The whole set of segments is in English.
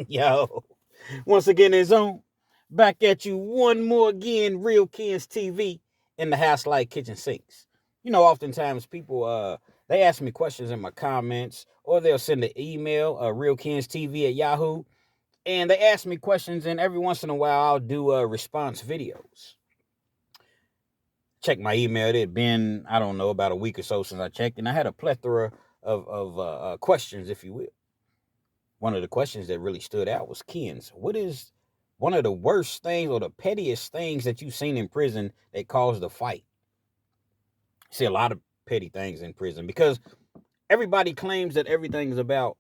Yo, once again, it's on. Back at you one more again, Real Kens TV in the house like kitchen sinks. Oftentimes people they ask me questions in my comments, or they'll send an email, realkenstv at Yahoo, and they ask me questions, and every once in a while I'll do response videos. Check my email. It had been, I don't know, about a week or so since I checked, and I had a plethora of questions, if you will. One of the questions that really stood out was, Kens, what is one of the worst things or the pettiest things that you've seen in prison that caused a fight? See a lot of petty things in prison because everybody claims that everything is about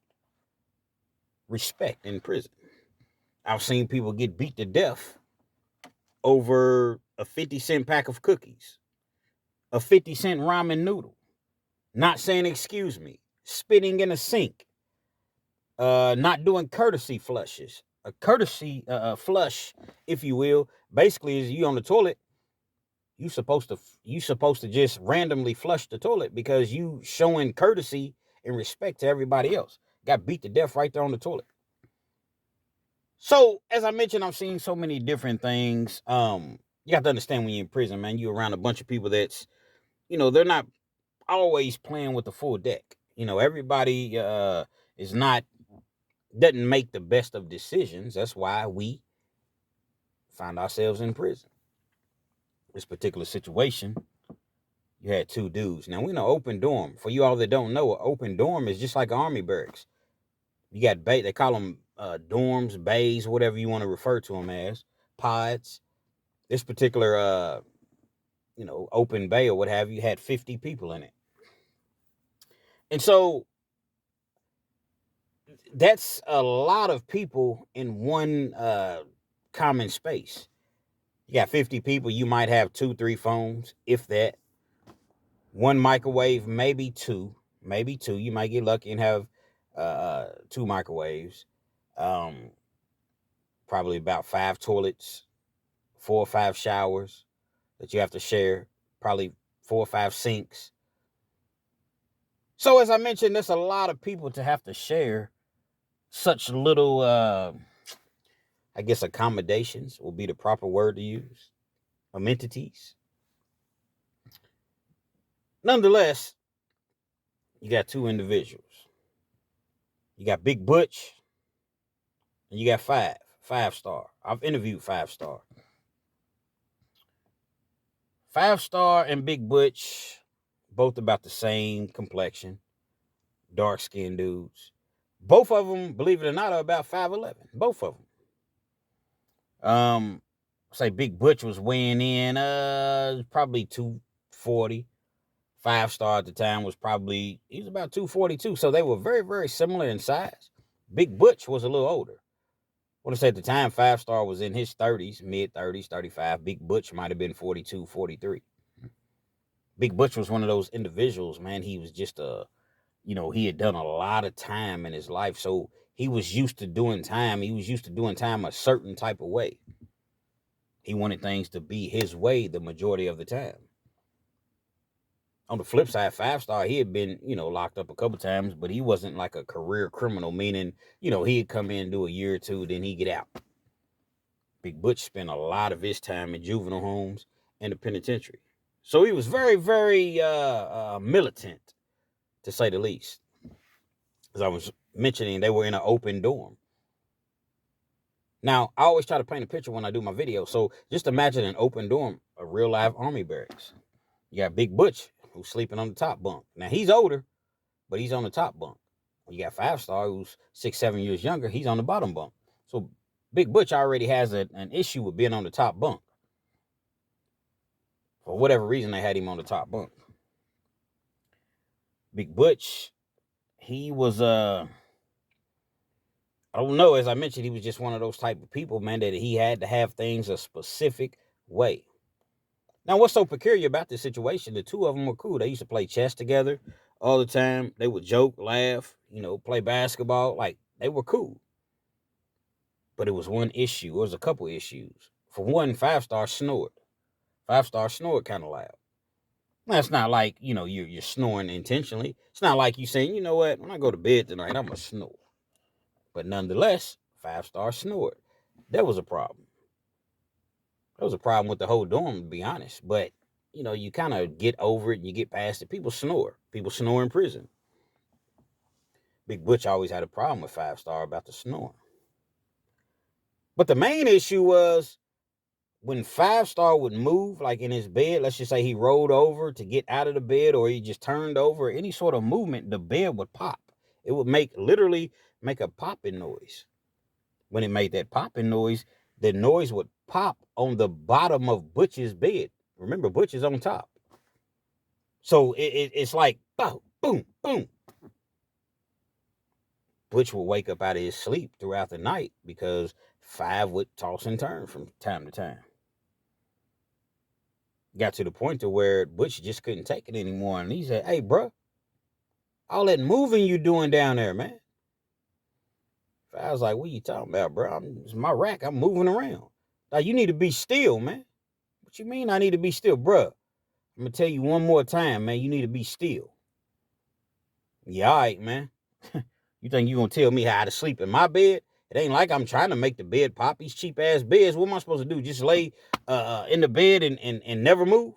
respect in prison. I've seen people get beat to death over a 50-cent pack of cookies, a 50-cent ramen noodle, not saying excuse me, spitting in a sink, not doing courtesy flushes. A courtesy flush, if you will, basically is you on the toilet. You supposed to just randomly flush the toilet because you showing courtesy and respect to everybody else. Got beat to death right there on the toilet. So as I mentioned, I've seen so many different things. You have to understand when you're in prison, man, you're around a bunch of people that's, they're not always playing with the full deck. Everybody is not doesn't make the best of decisions. That's why we find ourselves in prison. This particular situation, you had two dudes. Now we know open dorm. For you all that don't know, an open dorm is just like army barracks. You got they call them dorms, bays, whatever you want to refer to them as, pods. This particular open bay or what have you had 50 people in it, and so that's a lot of people in one common space. You got 50 people. You might have 2, 3 phones, if that. One microwave, maybe two. Maybe two. You might get lucky and have two microwaves. Um, Probably about 5 toilets, 4 or 5 showers that you have to share. Probably 4 or 5 sinks. So as I mentioned, there's a lot of people to have to share such little, I guess, accommodations will be the proper word to use. Amenities. Nonetheless, you got two individuals. You got Big Butch and you got Five Star. I've interviewed 5 Star. 5 Star and Big Butch, both about the same complexion, dark skinned dudes. Both of them, believe it or not, are about 5'11". Both of them. Say Big Butch was weighing in probably 240. 5 Star at the time he was about 242. So they were very, very similar in size. Big Butch was a little older. I want to say at the time, 5 Star was in his 30s, mid 30s, 35. Big Butch might have been 42, 43. Big Butch was one of those individuals, man. He was just he had done a lot of time in his life. So he was used to doing time. He was used to doing time a certain type of way. He wanted things to be his way the majority of the time. On the flip side, 5 Star, he had been, locked up a couple times, but he wasn't like a career criminal, meaning, he'd come in, do a year or two, then he'd get out. Big Butch spent a lot of his time in juvenile homes and the penitentiary. So he was very, very militant, to say the least. As I was mentioning, they were in an open dorm. Now, I always try to paint a picture when I do my video. So just imagine an open dorm, a real live army barracks. You got Big Butch, who's sleeping on the top bunk. Now, he's older, but he's on the top bunk. You got 5 Star, who's 6, 7 years younger. He's on the bottom bunk. So Big Butch already has an issue with being on the top bunk. For whatever reason, they had him on the top bunk. Big Butch, he was I don't know. As I mentioned, he was just one of those type of people, man, that he had to have things a specific way. Now, what's so peculiar about this situation? The two of them were cool. They used to play chess together all the time. They would joke, laugh, play basketball. Like, they were cool. But it was one issue. It was a couple issues. For one, 5 Star snored. 5 Star snored kind of loud. Now, it's not like, you're snoring intentionally. It's not like you saying, you know what, when I go to bed tonight, I'm going to snore. But nonetheless, 5-star snored. That was a problem. That was a problem with the whole dorm, to be honest. But, you kind of get over it and you get past it. People snore. People snore in prison. Big Butch always had a problem with 5-star about the snoring. But the main issue was when 5-star would move, like in his bed, let's just say he rolled over to get out of the bed or he just turned over, any sort of movement, the bed would pop. It would literally make a popping noise. When it made that popping noise, the noise would pop on the bottom of Butch's bed. Remember, Butch is on top. So it's like, boom, boom, boom. Butch would wake up out of his sleep throughout the night because 5 would toss and turn from time to time. Got to the point to where Butch just couldn't take it anymore. And he said, hey, bro, all that moving you doing down there, man. I was like, what you talking about, bro? It's my rack. I'm moving around. Like, you need to be still, man. What you mean I need to be still? Bruh, I'm going to tell you one more time, man. You need to be still. Yeah, all right, man. You think you going to tell me how to sleep in my bed? It ain't like I'm trying to make the bed pop. These cheap-ass beds, what am I supposed to do? Just lay in the bed and never move?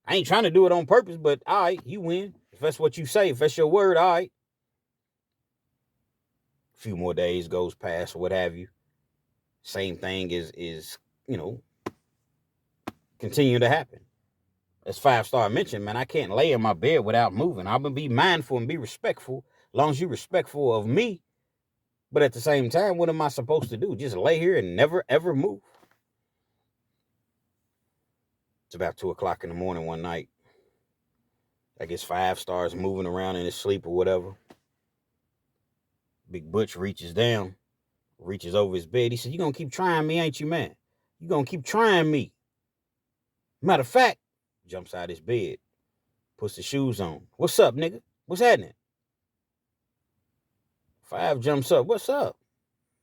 I ain't trying to do it on purpose, but all right, you win. If that's what you say, if that's your word, all right. A few more days goes past or what have you. Same thing is continuing to happen. As 5-star mentioned, man, I can't lay in my bed without moving. I'm going to be mindful and be respectful, as long as you're respectful of me. But at the same time, what am I supposed to do? Just lay here and never, ever move? It's about 2 o'clock in the morning one night. I guess 5-star's moving around in his sleep or whatever. Big Butch reaches down, reaches over his bed. He said, you going to keep trying me, ain't you, man? You going to keep trying me. Matter of fact, jumps out his bed, puts the shoes on. What's up, nigga? What's happening? 5 jumps up. What's up?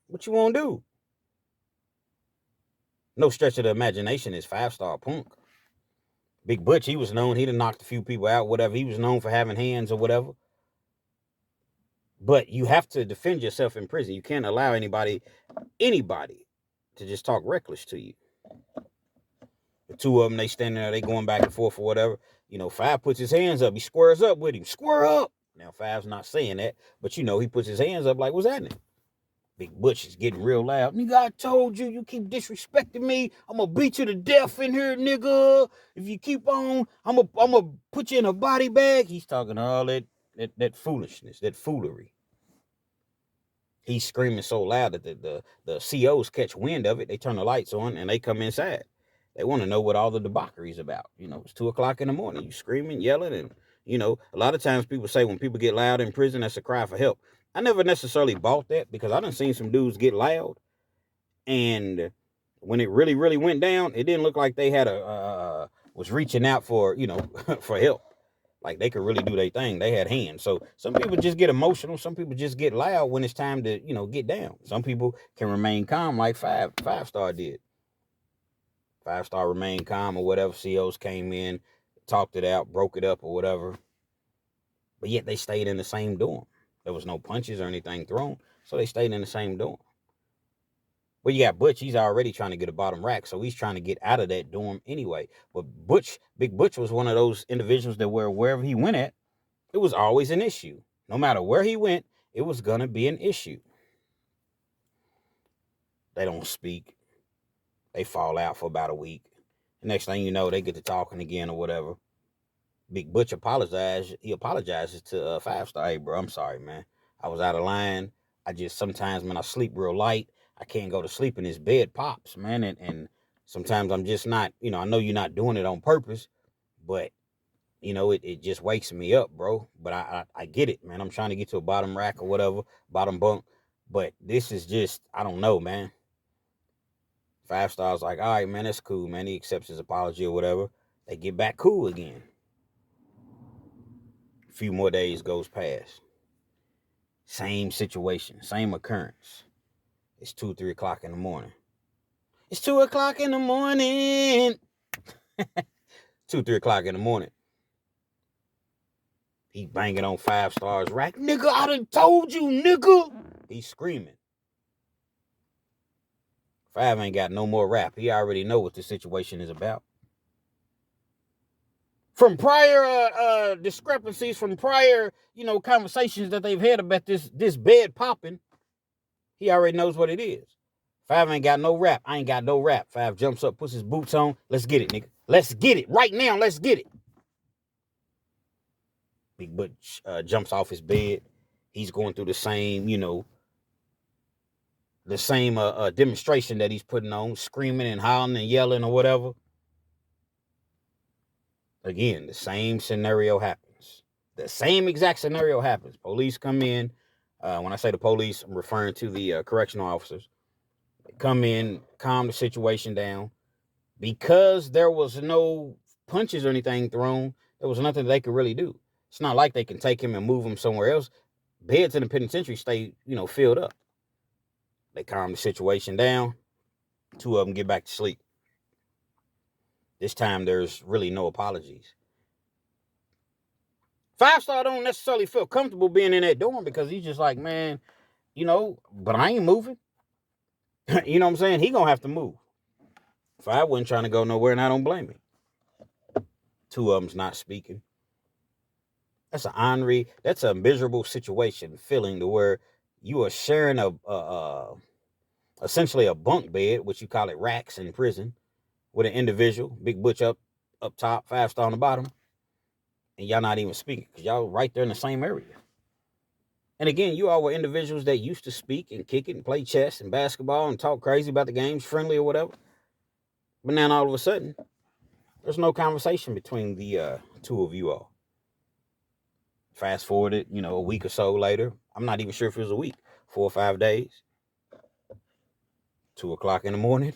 What you want to do? No stretch of the imagination is 5-star punk. Big Butch, he was known, he done knocked a few people out, whatever. He was known for having hands or whatever. But you have to defend yourself in prison. You can't allow anybody to just talk reckless to you. The two of them, they standing there, they going back and forth or whatever. 5 puts his hands up. He squares up with him. Square up. Now, 5's not saying that, but he puts his hands up like, what's happening? Big Butch is getting real loud. Nigga, I told you, you keep disrespecting me. I'm going to beat you to death in here, nigga. If you keep on, I'm going to put you in a body bag. He's talking all that foolishness, that foolery. He's screaming so loud that the COs catch wind of it. They turn the lights on and they come inside. They want to know what all the debauchery's about. It's 2 o'clock in the morning. You screaming, yelling, and, a lot of times people say when people get loud in prison, that's a cry for help. I never necessarily bought that because I done seen some dudes get loud, and when it really, really went down, it didn't look like they had was reaching out for, for help. Like they could really do their thing. They had hands. So some people just get emotional. Some people just get loud when it's time to, get down. Some people can remain calm like 5-star did. 5-star remained calm or whatever. COs came in, talked it out, broke it up or whatever. But yet they stayed in the same dorm. There was no punches or anything thrown, so they stayed in the same dorm. Well, you got Butch. He's already trying to get a bottom rack, so he's trying to get out of that dorm anyway. But Big Butch was one of those individuals that wherever he went at, it was always an issue. No matter where he went, it was going to be an issue. They don't speak. They fall out for about a week. The next thing you know, they get to talking again or whatever. Big Butch apologized. He apologizes to 5-star. Hey, bro, I'm sorry, man. I was out of line. I just sometimes when I sleep real light, I can't go to sleep and this bed pops, man. And sometimes I'm just not, I know you're not doing it on purpose, but, it just wakes me up, bro. But I get it, man. I'm trying to get to a bottom rack or whatever, bottom bunk. But this is just, I don't know, man. 5-star's like, all right, man, that's cool, man. He accepts his apology or whatever. They get back cool again. A few more days goes past. Same situation, same occurrence. It's 2, 3 o'clock in the morning. It's 2 o'clock in the morning. 2, 3 o'clock in the morning. He banging on 5-star's rack. Nigga, I done told you, nigga. He's screaming. Five ain't got no more rap. He already know what the situation is about. From prior discrepancies, from prior, conversations that they've had about this bed popping, he already knows what it is. Five ain't got no rap. I ain't got no rap. Five jumps up, puts his boots on. Let's get it, nigga. Let's get it. Right now, let's get it. Big Butch jumps off his bed. He's going through the same, demonstration that he's putting on, screaming and hollering and yelling or whatever. Again, the same scenario happens. The same exact scenario happens. Police come in. When I say the police, I'm referring to the correctional officers. They come in, calm the situation down. Because there was no punches or anything thrown, there was nothing they could really do. It's not like they can take him and move him somewhere else. Beds in the penitentiary stay, filled up. They calm the situation down. Two of them get back to sleep. This time, there's really no apologies. Five Star don't necessarily feel comfortable being in that dorm because he's just like, man, but I ain't moving. You know what I'm saying? He gonna have to move. Five wasn't trying to go nowhere, and I don't blame him. Two of them's not speaking. That's an ornery, that's a miserable situation, feeling to where you are sharing essentially a bunk bed, which you call it racks in prison, with an individual, Big Butch up top, Five Star on the bottom, and y'all not even speaking because y'all right there in the same area. And again, you all were individuals that used to speak and kick it and play chess and basketball and talk crazy about the games, friendly or whatever. But now all of a sudden, there's no conversation between the two of you all. Fast forwarded, a week or so later. I'm not even sure if it was a week, 4 or 5 days. 2:00 in the morning.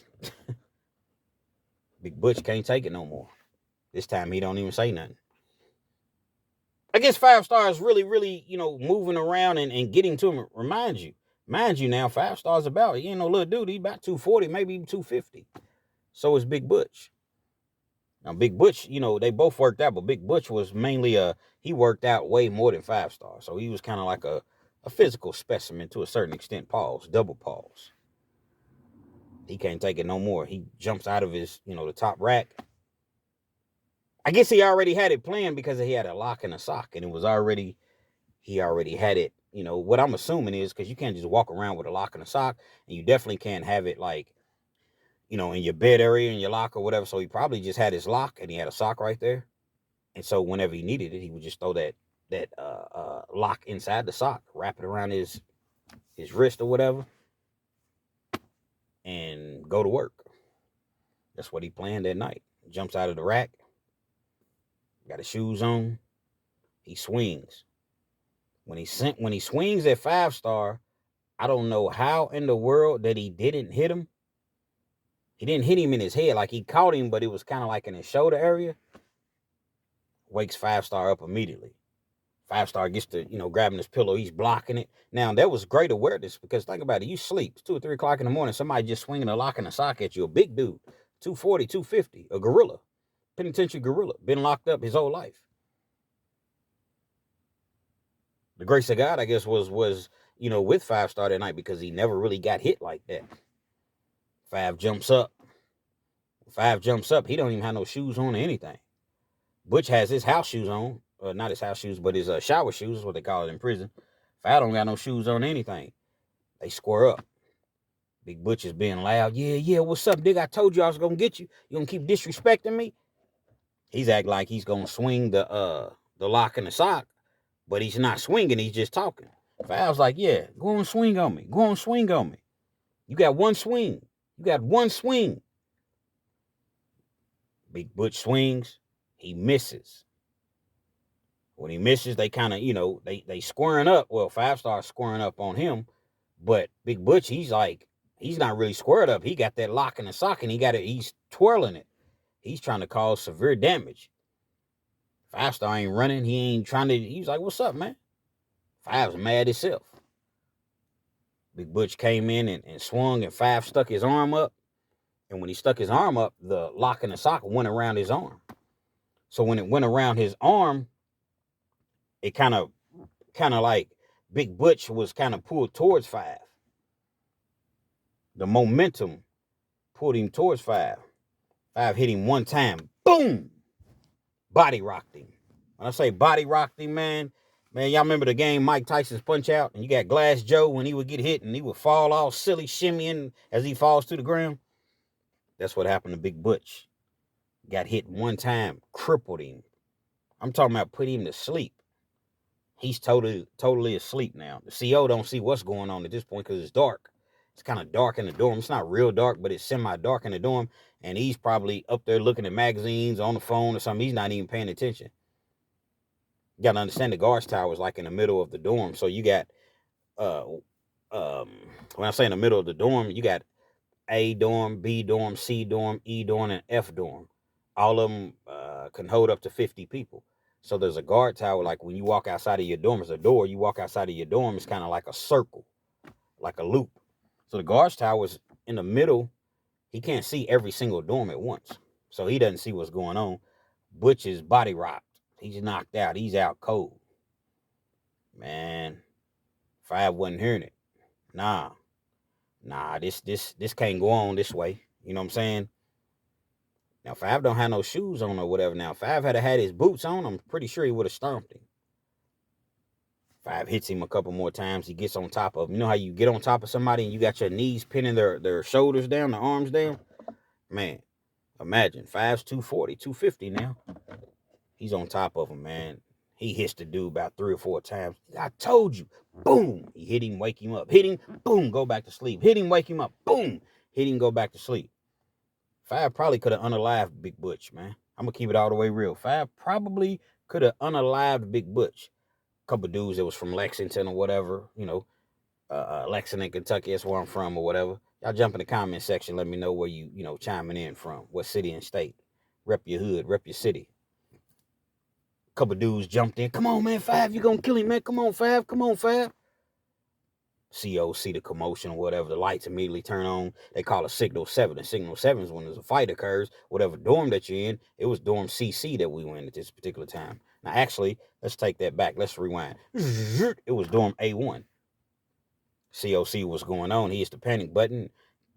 Big Butch can't take it no more. This time he don't even say nothing. I guess Five Star is really, really, moving around and getting to him. Mind you now, Five Star's he ain't no little dude. He's about 240, maybe even 250. So is Big Butch. Now, Big Butch, they both worked out, but Big Butch was mainly he worked out way more than Five Star. So he was kind of like a physical specimen to a certain extent. Pause, double pause. He can't take it no more. He jumps out of his, the top rack. I guess he already had it planned because he had a lock and a sock, and he already had it. What I'm assuming is because you can't just walk around with a lock and a sock, and you definitely can't have it like, in your bed area, in your lock or whatever. So he probably just had his lock and he had a sock right there. And so whenever he needed it, he would just throw that lock inside the sock, wrap it around his wrist or whatever, and go to work. That's what he planned that night. Jumps out of the rack, got his shoes on, he swings. When he swings at Five Star, I don't know how in the world that he didn't hit him. He didn't hit him in his head, like he caught him, but it was kind of like in his shoulder area. Wakes Five Star up immediately. Five Star gets to, grabbing his pillow. He's blocking it. Now, that was great awareness because think about it. You sleep. It's 2 or 3 o'clock in the morning. Somebody just swinging a lock and a sock at you. A big dude. 240, 250. A gorilla. Penitentiary gorilla. Been locked up his whole life. The grace of God, I guess, was with Five Star that night because he never really got hit like that. Five jumps up. He don't even have no shoes on or anything. Butch has his house shoes on. Not his house shoes, but his shower shoes is what they call it in prison. Five don't got no shoes on or anything. They square up. Big Butch is being loud. Yeah, what's up, nigga? I told you I was going to get you. You going to keep disrespecting me? He's acting like he's going to swing the lock and the sock, but he's not swinging. He's just talking. Five's like, yeah, go on swing on me. Go on swing on me. You got one swing. Big Butch swings. He misses. When he misses, they kind of, they squaring up. Well, Five Star squaring up on him, but Big Butch, he's not really squared up. He got that lock in the sock, and he's twirling it. He's trying to cause severe damage. Five Star ain't running. He ain't trying to. He's like, what's up, man? Five's mad himself. Big Butch came in and swung, and Five stuck his arm up. And when he stuck his arm up, the lock in the sock went around his arm. So when it went around his arm, it kind of like Big Butch was kind of pulled towards 5. The momentum pulled him towards 5. 5 hit him one time. Boom! Body rocked him. When I say body rocked him, man, y'all remember the game Mike Tyson's Punch Out? And you got Glass Joe when he would get hit and he would fall all silly shimmying as he falls to the ground? That's what happened to Big Butch. Got hit one time, crippled him. I'm talking about put him to sleep. He's totally asleep now. The CO don't see what's going on at this point because it's dark. It's kind of dark in the dorm. It's not real dark, but it's semi-dark in the dorm. And he's probably up there looking at magazines on the phone or something. He's not even paying attention. You got to understand the guards tower is like in the middle of the dorm. So you got, when I say in the middle of the dorm, you got A dorm, B dorm, C dorm, E dorm, and F dorm. All of them can hold up to 50 people. So there's a guard tower. Like when you walk outside of your dorm, there's a door. You walk outside of your dorm, it's kind of like a circle, like a loop. So the guards tower is in the middle. He can't see every single dorm at once. So he doesn't see what's going on. Butch is body rocked. He's knocked out. He's out cold. Man, 5 wasn't hearing it. Nah, this can't go on this way. You know what I'm saying? Now, 5 don't have no shoes on or whatever. Now, 5 had his boots on, I'm pretty sure he would have stomped him. 5 hits him a couple more times. He gets on top of him. You know how you get on top of somebody and you got your knees pinning their shoulders down, their arms down? Man, imagine. 5's 240, 250 now. He's on top of him, man. He hits the dude about 3 or 4 times. I told you. Boom. He hit him, wake him up. Hit him, boom, go back to sleep. Hit him, wake him up. Boom. Hit him, go back to sleep. 5 probably could have unalived Big Butch, man. I'm going to keep it all the way real. 5 probably could have unalived Big Butch. A couple dudes that was from Lexington or whatever, Lexington, Kentucky, that's where I'm from or whatever. Y'all jump in the comment section. Let me know where you chiming in from. What city and state. Rep your hood, rep your city. A couple dudes jumped in. Come on, man, 5, you going to kill him, man. Come on, 5. Come on, 5. CO see the commotion or whatever, the lights immediately turn on. They call it Signal 7. And Signal 7 is when there's a fight occurs, whatever dorm that you're in. It was dorm CC that we went at this particular time. Now, actually, let's take that back. Let's rewind. It was dorm A1. COC was going on. He hits the panic button,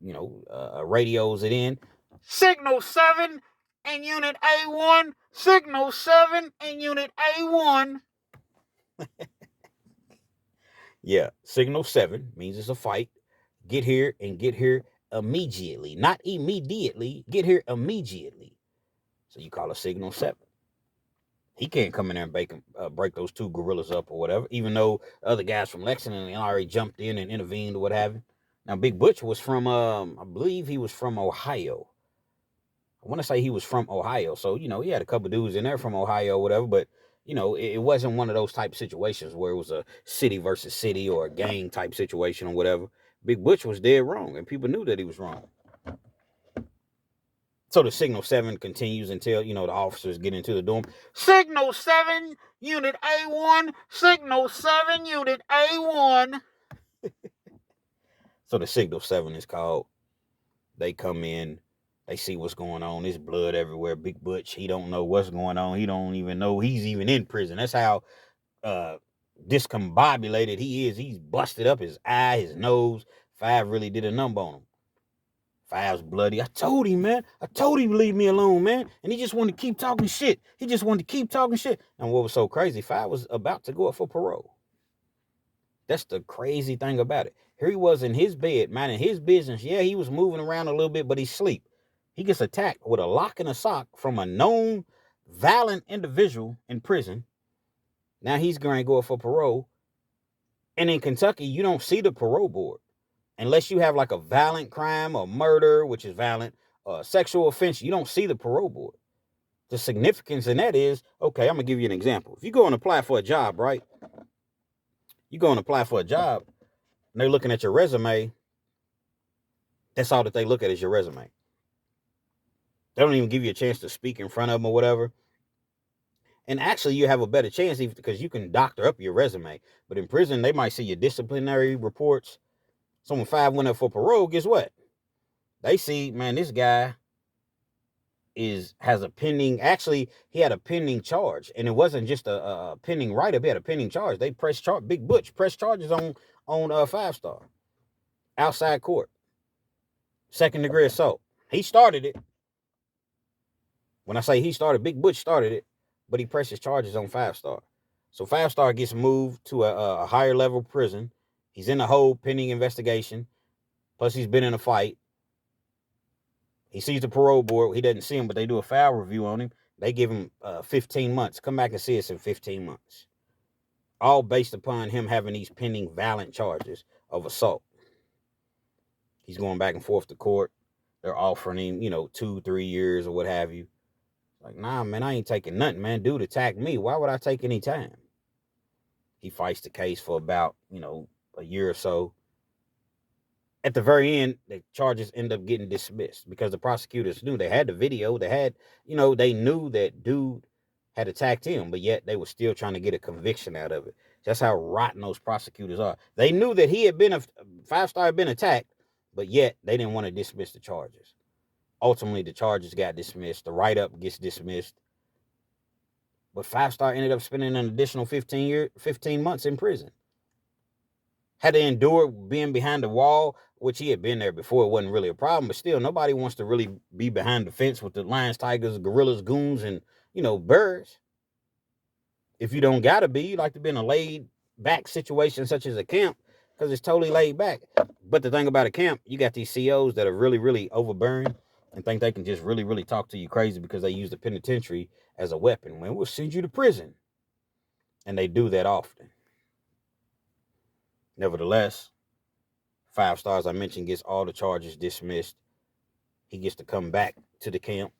radios it in. Signal 7 and Unit A1. Signal 7 and Unit A1. Yeah, Signal 7 means it's a fight. Get here and get here immediately. Not immediately. Get here immediately. So you call it Signal 7. He can't come in there and break those 2 gorillas up or whatever, even though the other guys from Lexington already jumped in and intervened or what have you. Now, Big Butch was from, I believe he was from Ohio. I want to say he was from Ohio. So, he had a couple dudes in there from Ohio or whatever, but it wasn't one of those type situations where it was a city versus city or a gang type situation or whatever. Big Butch was dead wrong, and people knew that he was wrong. So the Signal 7 continues until, the officers get into the dorm. Signal 7, Unit A1. Signal 7, Unit A1. So the Signal 7 is called. They come in. They see what's going on. There's blood everywhere. Big Butch, he don't know what's going on. He don't even know he's even in prison. That's how discombobulated he is. He's busted up his eye, his nose. 5 really did a number on him. 5's bloody. I told him, man. I told him to leave me alone, man. And he just wanted to keep talking shit. And what was so crazy, 5 was about to go up for parole. That's the crazy thing about it. Here he was in his bed, minding his business. Yeah, he was moving around a little bit, but he's asleep. He gets attacked with a lock and a sock from a known violent individual in prison. Now he's going to go up for parole. And in Kentucky, you don't see the parole board. Unless you have like a violent crime or murder, which is violent, sexual offense, you don't see the parole board. The significance in that is, okay, I'm going to give you an example. If you go and apply for a job, right? You go and apply for a job, and they're looking at your resume. That's all that they look at is your resume. They don't even give you a chance to speak in front of them or whatever. And actually, you have a better chance because you can doctor up your resume. But in prison, they might see your disciplinary reports. So when 5 went up for parole, guess what? They see, man, this guy has a pending. Actually, he had a pending charge, and it wasn't just a pending write-up. He had a pending charge. They pressed charge. Big Butch pressed charges on 5 Star outside court, 2nd-degree assault. He started it. When I say he started, Big Butch started it, but he presses charges on 5 Star. So 5 Star gets moved to a higher level prison. He's in the hole pending investigation. Plus, he's been in a fight. He sees the parole board. He doesn't see him, but they do a foul review on him. They give him 15 months. Come back and see us in 15 months. All based upon him having these pending violent charges of assault. He's going back and forth to court. They're offering him, 2-3 years or what have you. Like, nah, man, I ain't taking nothing, man. Dude attacked me. Why would I take any time? He fights the case for about, a year or so. At the very end, the charges end up getting dismissed because the prosecutors knew they had the video. They had, they knew that dude had attacked him, but yet they were still trying to get a conviction out of it. That's how rotten those prosecutors are. They knew that he had been 5 Star had been attacked, but yet they didn't want to dismiss the charges. Ultimately, the charges got dismissed. The write-up gets dismissed. But 5 Star ended up spending an additional 15 months in prison. Had to endure being behind the wall, which he had been there before. It wasn't really a problem, but still, nobody wants to really be behind the fence with the lions, tigers, gorillas, goons, and, birds. If you don't gotta be, you like to be in a laid-back situation such as a camp, because it's totally laid back. But the thing about a camp, you got these COs that are really, really overbearing and think they can just really, really talk to you crazy because they use the penitentiary as a weapon. When we'll send you to prison. And they do that often. Nevertheless, 5 Stars, I mentioned, gets all the charges dismissed. He gets to come back to the camp.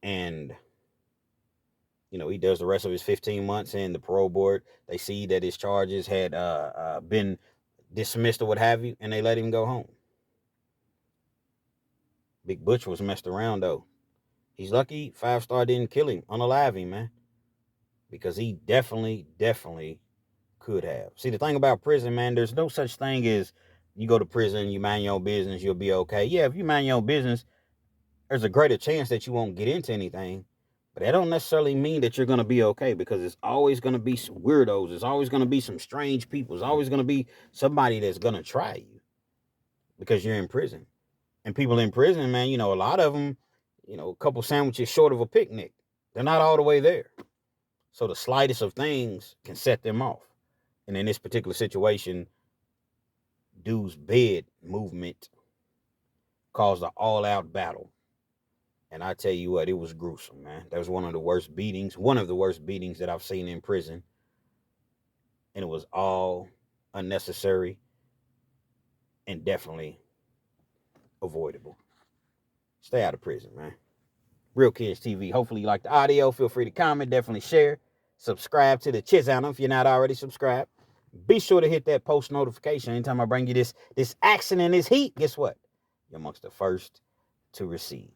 And, he does the rest of his 15 months in the parole board. They see that his charges had been dismissed or what have you, and they let him go home. Big Butch was messed around, though. He's lucky 5 Star didn't kill him, unalive him, man. Because he definitely could have. See, the thing about prison, man, there's no such thing as you go to prison, you mind your own business, you'll be okay. Yeah, if you mind your own business, there's a greater chance that you won't get into anything. But that don't necessarily mean that you're going to be okay, because it's always going to be some weirdos. There's always going to be some strange people. There's always going to be somebody that's going to try you because you're in prison. And people in prison, man, a lot of them, a couple sandwiches short of a picnic. They're not all the way there. So the slightest of things can set them off. And in this particular situation, dude's bed movement caused an all-out battle. And I tell you what, it was gruesome, man. That was one of the worst beatings that I've seen in prison. And it was all unnecessary and definitely avoidable. Stay out of prison, man. Real Kids TV. Hopefully you like the audio. Feel free to comment. Definitely share. Subscribe to the channel if you're not already subscribed. Be sure to hit that post notification anytime I bring you this action and this heat. Guess what? You're amongst the first to receive.